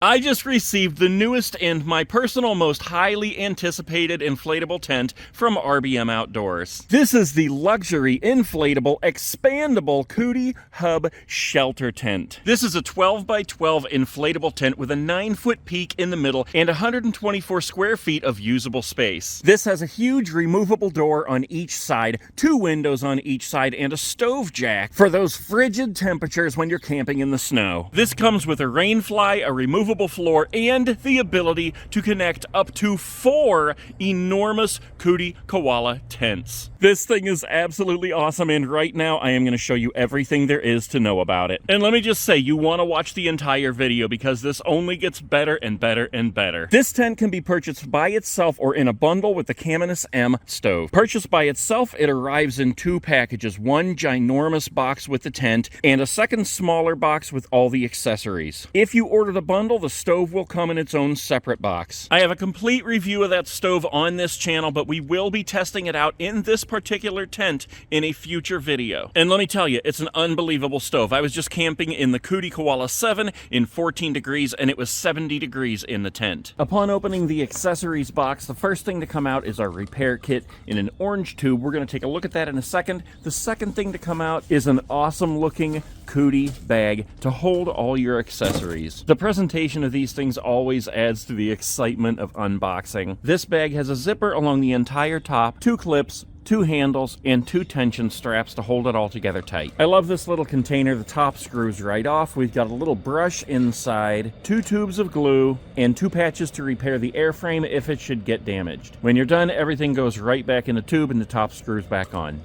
I just received the newest and my personal most highly anticipated inflatable tent from RBM Outdoors. This is the luxury inflatable expandable COODY Hub Shelter Tent. This is a 12 by 12 inflatable tent with a 9-foot peak in the middle and 124 square feet of usable space. This has a huge removable door on each side, 2 windows on each side, and a stove jack for those frigid temperatures when you're camping in the snow. This comes with a rain fly, a removable floor, and the ability to connect up to 4 enormous COODY koala tents. This thing is absolutely awesome, and right now I am going to show you everything there is to know about it. And let me just say, you want to watch the entire video because this only gets better and better and better. This tent can be purchased by itself or in a bundle with the Campgrounds M stove. Purchased by itself, it arrives in 2 packages, one ginormous box with the tent and a second smaller box with all the accessories. If you order the bundle, the stove will come in its own separate box. I have a complete review of that stove on this channel, but we will be testing it out in this particular tent in a future video. And let me tell you, it's an unbelievable stove. I was just camping in the COODY Koala 7 in 14 degrees, and it was 70 degrees in the tent. Upon opening the accessories box, the first thing to come out is our repair kit in an orange tube. We're going to take a look at that in a second. The second thing to come out is an awesome looking COODY bag to hold all your accessories. The presentation of these things always adds to the excitement of unboxing. This bag has a zipper along the entire top, 2 clips, 2 handles, and 2 tension straps to hold it all together tight. I love this little container. The top screws right off. We've got a little brush inside, 2 tubes of glue, and 2 patches to repair the airframe if it should get damaged. When you're done, everything goes right back in the tube and the top screws back on.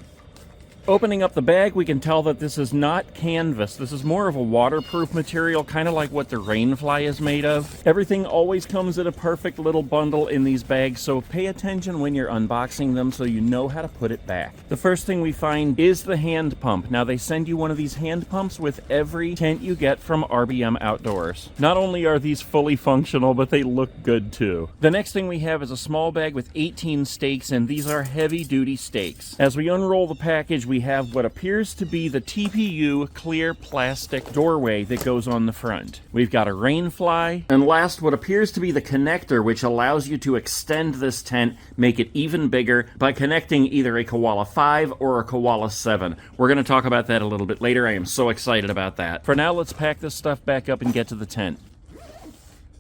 Opening up the bag, we can tell that this is not canvas. This is more of a waterproof material, kind of like what the rainfly is made of. Everything always comes in a perfect little bundle in these bags, so pay attention when you're unboxing them so you know how to put it back. The first thing we find is the hand pump. Now, they send you one of these hand pumps with every tent you get from RBM Outdoors. Not only are these fully functional, but they look good too. The next thing we have is a small bag with 18 stakes, and these are heavy-duty stakes. As we unroll the package, we have what appears to be the TPU clear plastic doorway that goes on the front. We've got a rain fly, and last, what appears to be the connector, which allows you to extend this tent, make it even bigger by connecting either a Koala 5 or a Koala 7. We're going to talk about that a little bit later. I am so excited about that. For now, let's pack this stuff back up and get to the tent.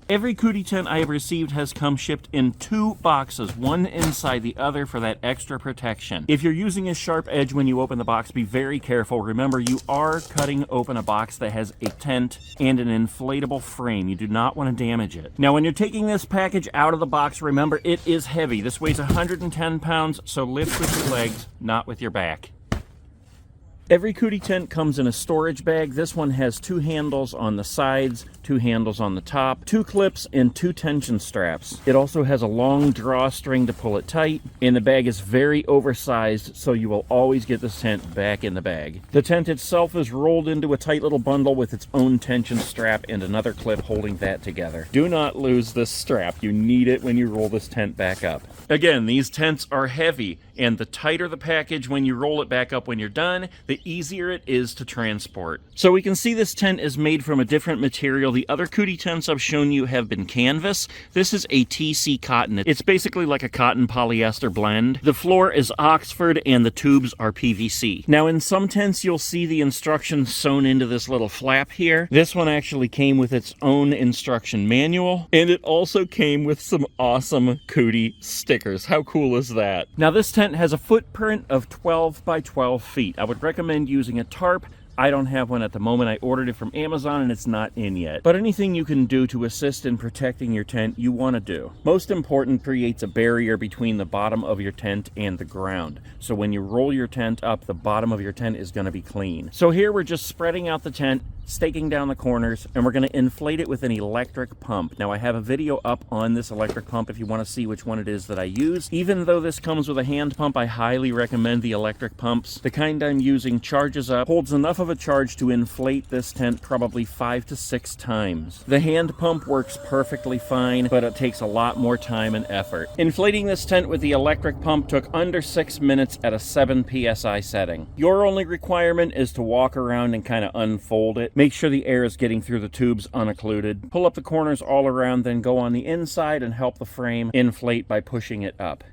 Every COODY tent I have received has come shipped in 2 boxes, one inside the other for that extra protection. If you're using a sharp edge when you open the box, be very careful. Remember, you are cutting open a box that has a tent and an inflatable frame. You do not want to damage it. Now, when you're taking this package out of the box, remember, it is heavy. This weighs 110 pounds, so lift with your legs, not with your back. Every COODY tent comes in a storage bag. This one has 2 handles on the sides, 2 handles on the top, 2 clips, and 2 tension straps. It also has a long drawstring to pull it tight, and the bag is very oversized, so you will always get this tent back in the bag. The tent itself is rolled into a tight little bundle with its own tension strap and another clip holding that together. Do not lose this strap. You need it when you roll this tent back up. Again, these tents are heavy, and the tighter the package when you roll it back up when you're done, the easier it is to transport. So we can see this tent is made from a different material. The other COODY tents I've shown you have been canvas. This is a TC cotton. It's basically like a cotton polyester blend. The floor is Oxford and the tubes are PVC. Now, in some tents, you'll see the instructions sewn into this little flap here. This one actually came with its own instruction manual, and it also came with some awesome COODY stickers. How cool is that? Now, this tent has a footprint of 12 by 12 feet. I would recommend using a tarp. I don't have one at the moment. I ordered it from Amazon and it's not in yet. But anything you can do to assist in protecting your tent, you want to do. Most important, creates a barrier between the bottom of your tent and the ground. So when you roll your tent up, the bottom of your tent is going to be clean. So here we're just spreading out the tent, staking down the corners, and we're going to inflate it with an electric pump. Now, I have a video up on this electric pump if you want to see which one it is that I use. Even though this comes with a hand pump, I highly recommend the electric pumps. The kind I'm using charges up, holds enough of a charge to inflate this tent probably 5 to 6 times. The hand pump works perfectly fine, but it takes a lot more time and effort. Inflating this tent with the electric pump took under 6 minutes at a 7 psi setting. Your only requirement is to walk around and kind of unfold it. it. Make sure the air is getting through the tubes unoccluded. Pull up the corners all around, then go on the inside and help the frame inflate by pushing it up.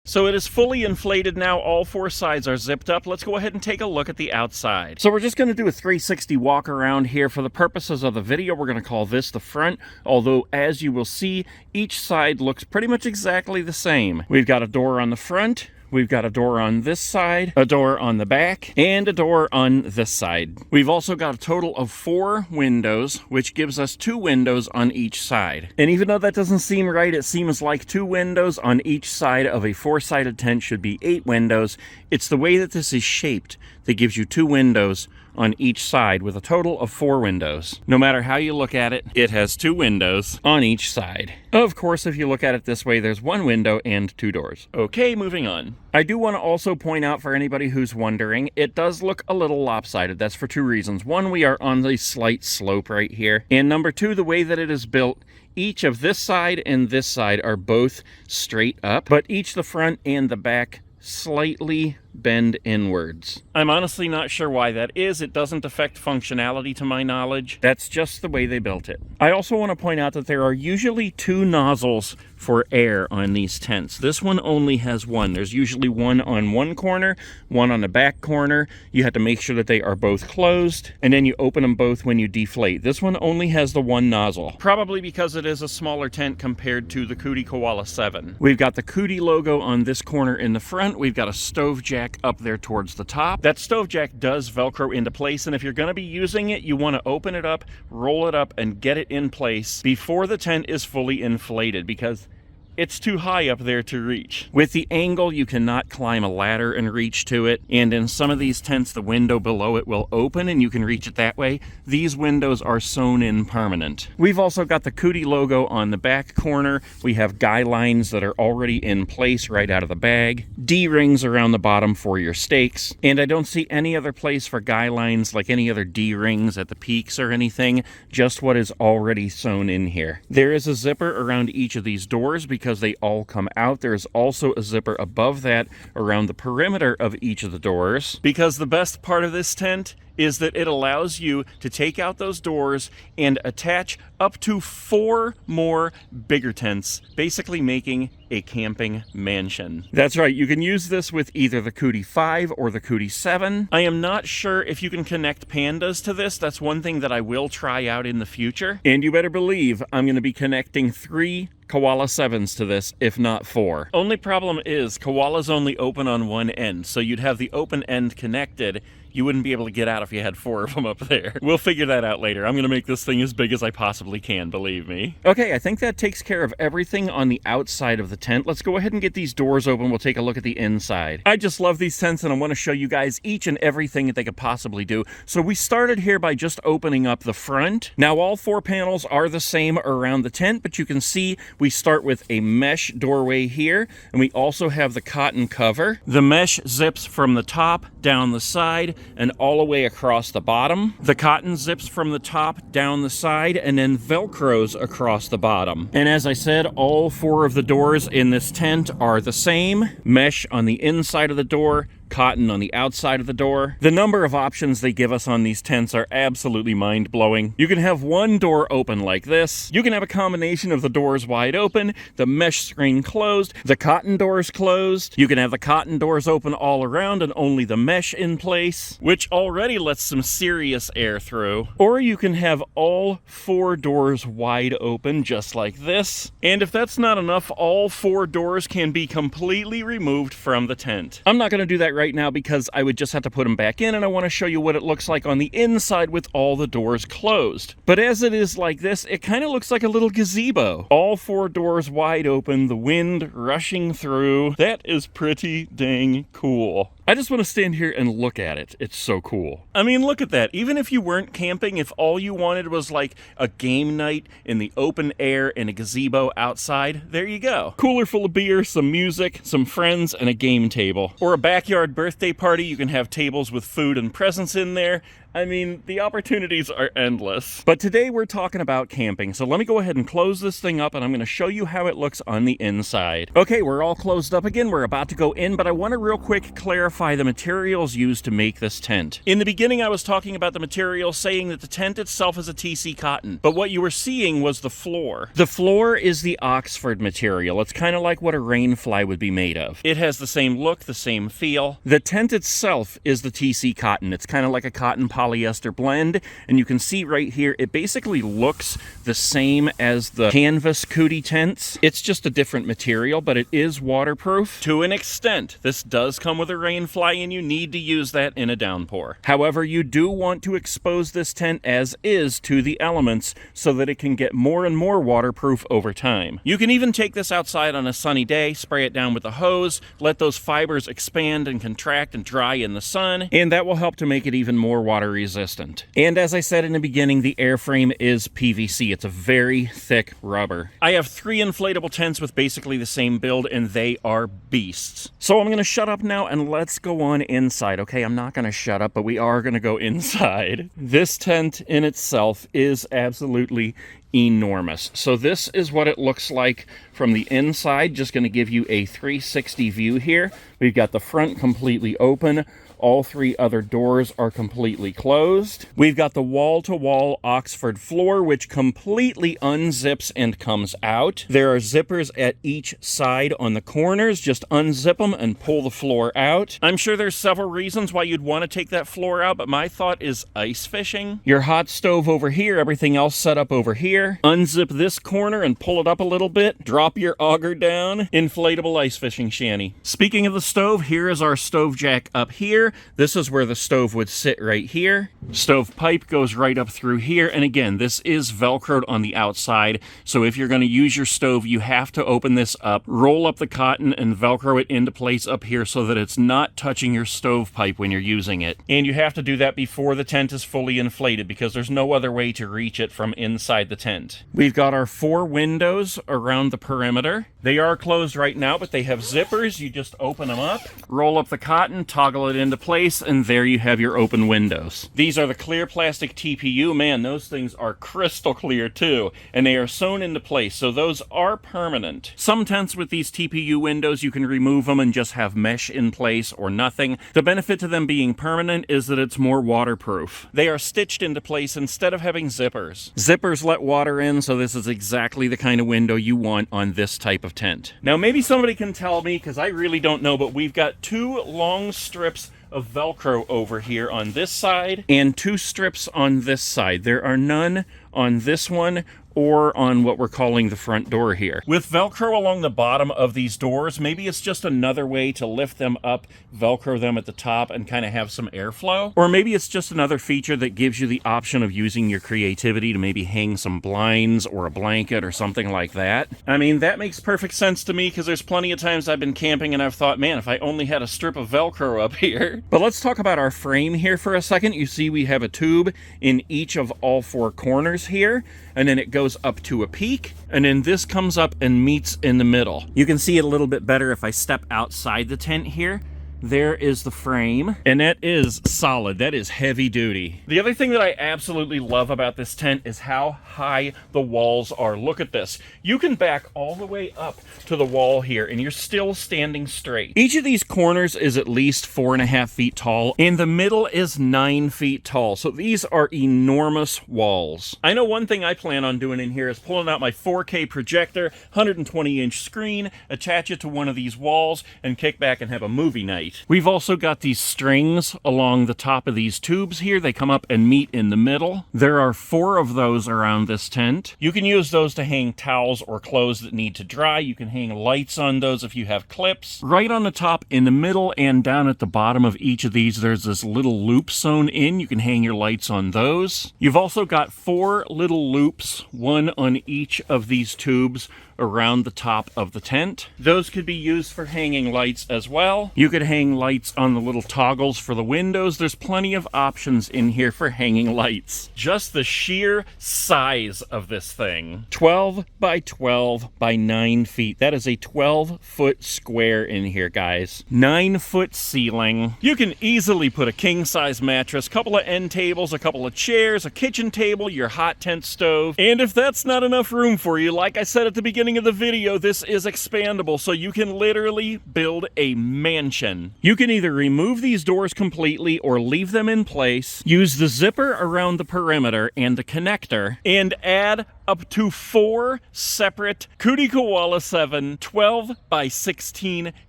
So it is fully inflated now. All four sides are zipped up. Let's go ahead and take a look at the outside. So we're just going to do a 360 walk around here. For the purposes of the video, we're going to call this the front, although as you will see, each side looks pretty much exactly the same. We've got a door on the front. We've got a door on this side, a door on the back, and a door on this side. We've also got a total of 4 windows, which gives us 2 windows on each side. And even though that doesn't seem right, it seems like 2 windows on each side of a 4-sided tent should be 8 windows. It's the way that this is shaped that gives you 2 windows on each side with a total of 4 windows. No matter how you look at it, it has 2 windows on each side. Of course, if you look at it this way, there's 1 window and 2 doors. Okay, moving on. I do want to also point out for anybody who's wondering, it does look a little lopsided. That's for 2 reasons. 1, we are on the slight slope right here. And number 2, the way that it is built, each of this side and this side are both straight up, but each the front and the back slightly bend inwards. I'm honestly not sure why that is. It doesn't affect functionality to my knowledge. That's just the way they built it. I also want to point out that there are usually 2 nozzles for air on these tents. This one only has 1. There's usually 1 on one corner, 1 on the back corner. You have to make sure that they are both closed, and then you open them both when you deflate. This one only has the 1 nozzle, probably because it is a smaller tent compared to the COODY Koala 7. We've got the COODY logo on this corner in the front. We've got a stove jack up there towards the top. That stove jack does Velcro into place, and if you're going to be using it, you want to open it up, roll it up, and get it in place before the tent is fully inflated, because it's too high up there to reach. With the angle, you cannot climb a ladder and reach to it, and in some of these tents, the window below it will open and you can reach it that way. These windows are sewn in permanent. We've also got the COODY logo on the back corner. We have guy lines that are already in place right out of the bag. D-rings around the bottom for your stakes, and I don't see any other place for guy lines like any other D-rings at the peaks or anything, just what is already sewn in here. There is a zipper around each of these doors because they all come out. There's also a zipper above that around the perimeter of each of the doors, because the best part of this tent is that it allows you to take out those doors and attach up to 4 more bigger tents, basically making a camping mansion. That's right, you can use this with either the COODY 5 or the COODY 7. I am not sure if you can connect pandas to this. That's one thing that I will try out in the future. And you better believe I'm going to be connecting 3 Koala 7s to this, if not 4. Only problem is koalas only open on one end, so you'd have the open end connected. You wouldn't be able to get out if you had 4 of them up there. We'll figure that out later. I'm going to make this thing as big as I possibly can, believe me. Okay, I think that takes care of everything on the outside of the tent. Let's go ahead and get these doors open. We'll take a look at the inside. I just love these tents, and I want to show you guys each and everything that they could possibly do. So we started here by just opening up the front. Now all 4 panels are the same around the tent, but you can see we start with a mesh doorway here, and we also have the cotton cover. The mesh zips from the top down the side and all the way across the bottom. The cotton zips from the top down the side and then velcros across the bottom. And as I said, all 4 of the doors in this tent are the same. Mesh on the inside of the door, cotton on the outside of the door. The number of options they give us on these tents are absolutely mind-blowing. You can have 1 door open like this. You can have a combination of the doors wide open, the mesh screen closed, the cotton doors closed. You can have the cotton doors open all around and only the mesh in place, which already lets some serious air through. Or you can have all 4 doors wide open just like this. And if that's not enough, all 4 doors can be completely removed from the tent. I'm not going to do that right now because I would just have to put them back in, and I want to show you what it looks like on the inside with all the doors closed. But as it is like this, it kind of looks like a little gazebo. All 4 doors wide open, the wind rushing through. That is pretty dang cool. I just want to stand here and look at it. It's so cool. I mean, look at that. Even if you weren't camping, if all you wanted was like a game night in the open air in a gazebo outside, there you go. Cooler full of beer, some music, some friends, and a game table. Or a backyard birthday party. You can have tables with food and presents in there. I mean, the opportunities are endless. But today we're talking about camping, so let me go ahead and close this thing up, and I'm going to show you how it looks on the inside. Okay, we're all closed up again. We're about to go in, but I want to real quick clarify the materials used to make this tent. In the beginning, I was talking about the materials, saying that the tent itself is a TC cotton, but what you were seeing was the floor. The floor is the Oxford material. It's kind of like what a rain fly would be made of. It has the same look, the same feel. The tent itself is the TC cotton. It's kind of like a cotton polyester blend, and you can see right here, it basically looks the same as the canvas COODY tents. It's just a different material, but it is waterproof to an extent. This does come with a rain fly, and you need to use that in a downpour. However, you do want to expose this tent as is to the elements so that it can get more and more waterproof over time. You can even take this outside on a sunny day, spray it down with a hose, let those fibers expand and contract and dry in the sun, and that will help to make it even more water resistant. And as I said in the beginning, the airframe is PVC. It's a very thick rubber. I have 3 inflatable tents with basically the same build, and they are beasts. So I'm going to shut up now and let's go on inside. Okay, I'm not going to shut up, but we are going to go inside. This tent in itself is absolutely enormous. So this is what it looks like from the inside. Just going to give you a 360 view here. We've got the front completely open. All 3 other doors are completely closed. We've got the wall-to-wall Oxford floor, which completely unzips and comes out. There are zippers at each side on the corners. Just unzip them and pull the floor out. I'm sure there's several reasons why you'd want to take that floor out, but my thought is ice fishing. Your hot stove over here, everything else set up over here. Unzip this corner and pull it up a little bit. Drop your auger down. Inflatable ice fishing shanty. Speaking of the stove, here is our stove jack up here. This is where the stove would sit right here. Stove pipe goes right up through here. And again, this is Velcroed on the outside. So if you're going to use your stove, you have to open this up, roll up the cotton, and Velcro it into place up here so that it's not touching your stove pipe when you're using it. And you have to do that before the tent is fully inflated because there's no other way to reach it from inside the tent. We've got our 4 windows around the perimeter. They are closed right now, but they have zippers. You just open them up, roll up the cotton, toggle it into place, and there you have your open windows. These are the clear plastic TPU. Man, those things are crystal clear too, and they are sewn into place, so those are permanent. Some tents with these TPU windows, you can remove them and just have mesh in place or nothing. The benefit to them being permanent is that it's more waterproof. They are stitched into place instead of having zippers. Zippers let water in, so this is exactly the kind of window you want on this type of tent. Now, maybe somebody can tell me, because I really don't know, but we've got 2 long strips of Velcro over here on this side and 2 strips on this side. There are none on this one or on what we're calling the front door here. With Velcro along the bottom of these doors, maybe it's just another way to lift them up, Velcro them at the top, and kind of have some airflow. Or maybe it's just another feature that gives you the option of using your creativity to maybe hang some blinds or a blanket or something like that. I mean, that makes perfect sense to me because there's plenty of times I've been camping and I've thought, man, if I only had a strip of Velcro up here. But let's talk about our frame here for a second. You see we have a tube in each of all 4 corners here, and then it goes up to a peak, and then this comes up and meets in the middle. You can see it a little bit better if I step outside the tent here. There is the frame, and that is solid. That is heavy duty. The other thing that I absolutely love about this tent is how high the walls are. Look at this. You can back all the way up to the wall here, and you're still standing straight. Each of these corners is at least 4.5 feet tall, and the middle is 9 feet tall. So these are enormous walls. I know one thing I plan on doing in here is pulling out my 4K projector, 120-inch screen, attach it to one of these walls, and kick back and have a movie night. We've also got these strings along the top of these tubes here. They come up and meet in the middle. There are 4 of those around this tent. You can use those to hang towels or clothes that need to dry. You can hang lights on those if you have clips. Right on the top, in the middle, and down at the bottom of each of these, there's this little loop sewn in. You can hang your lights on those. You've also got 4 little loops, one on each of these tubes around the top of the tent. Those could be used for hanging lights as well. You could hang hang lights on the little toggles for the windows. There's plenty of options in here for hanging lights. Just the sheer size of this thing. 12 by 12 by 9 feet. That is a 12-foot square in here, guys. 9-foot ceiling. You can easily put a king-size mattress, couple of end tables, a couple of chairs, a kitchen table, your hot tent stove. And if that's not enough room for you, like I said at the beginning of the video, this is expandable, so you can literally build a mansion. You can either remove these doors completely or leave them in place, use the zipper around the perimeter and the connector, and add up to 4 separate COODY Koala 7 12 by 16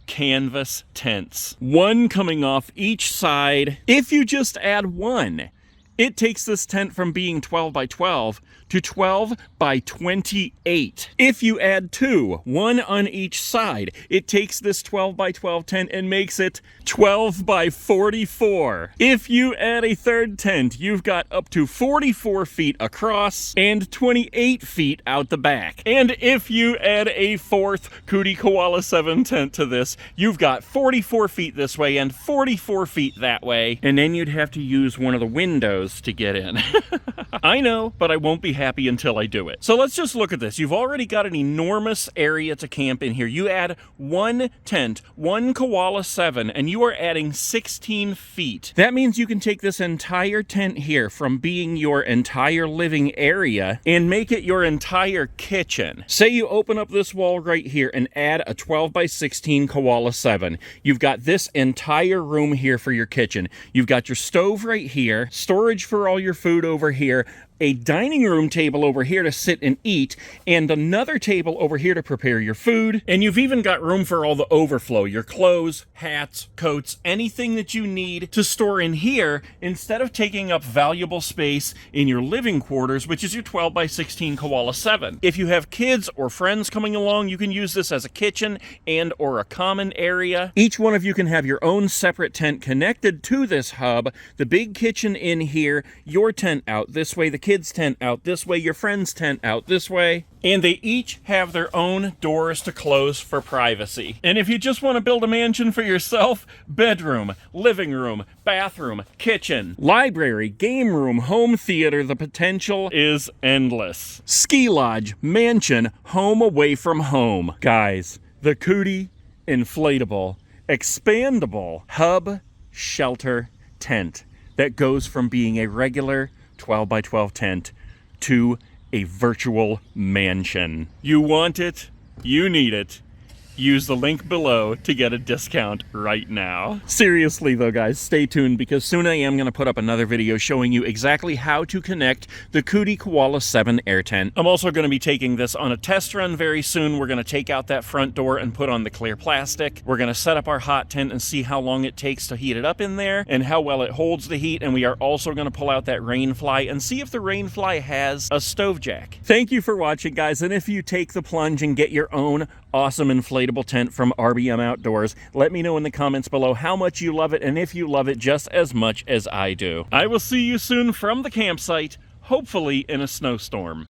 canvas tents. One coming off each side. If you just add one, it takes this tent from being 12 by 12 to 12 by 28. If you add 2, one on each side, it takes this 12 by 12 tent and makes it 12 by 44. If you add a third tent, you've got up to 44 feet across and 28 feet out the back. And if you add a fourth COODY Koala 7 tent to this, you've got 44 feet this way and 44 feet that way. And then you'd have to use one of the windows to get in. I know, but I won't be happy until I do it. So let's just look at this. You've already got an enormous area to camp in here. You add one tent, one Koala 7, and you are adding 16 feet. That means you can take this entire tent here from being your entire living area and make it your entire kitchen. Say you open up this wall right here and add a 12 by 16 Koala 7. You've got this entire room here for your kitchen. You've got your stove right here, storage for all your food over here, a dining room table over here to sit and eat, and another table over here to prepare your food. And you've even got room for all the overflow, your clothes, hats, coats, anything that you need to store in here instead of taking up valuable space in your living quarters, which is your 12 by 16 Koala 7. If you have kids or friends coming along, you can use this as a kitchen and or a common area. Each one of you can have your own separate tent connected to this hub. The big kitchen in here, your tent out this way, the kids' tent out this way, your friend's tent out this way. And they each have their own doors to close for privacy. And if you just want to build a mansion for yourself, bedroom, living room, bathroom, kitchen, library, game room, home theater, the potential is endless. Ski lodge, mansion, home away from home. Guys, the COODY inflatable, expandable hub shelter tent that goes from being a regular 12 by 12 tent to a virtual mansion. You want it, you need it. Use the link below to get a discount right now. Seriously though, guys, stay tuned because soon I am going to put up another video showing you exactly how to connect the COODY Koala 7 air tent. I'm also going to be taking this on a test run very soon. We're going to take out that front door and put on the clear plastic. We're going to set up our hot tent and see how long it takes to heat it up in there and how well it holds the heat. And we are also going to pull out that rainfly and see if the rainfly has a stove jack. Thank you for watching, guys. And if you take the plunge and get your own awesome inflatable tent from RBM Outdoors, let me know in the comments below how much you love it and if you love it just as much as I do. I will see you soon from the campsite, hopefully in a snowstorm.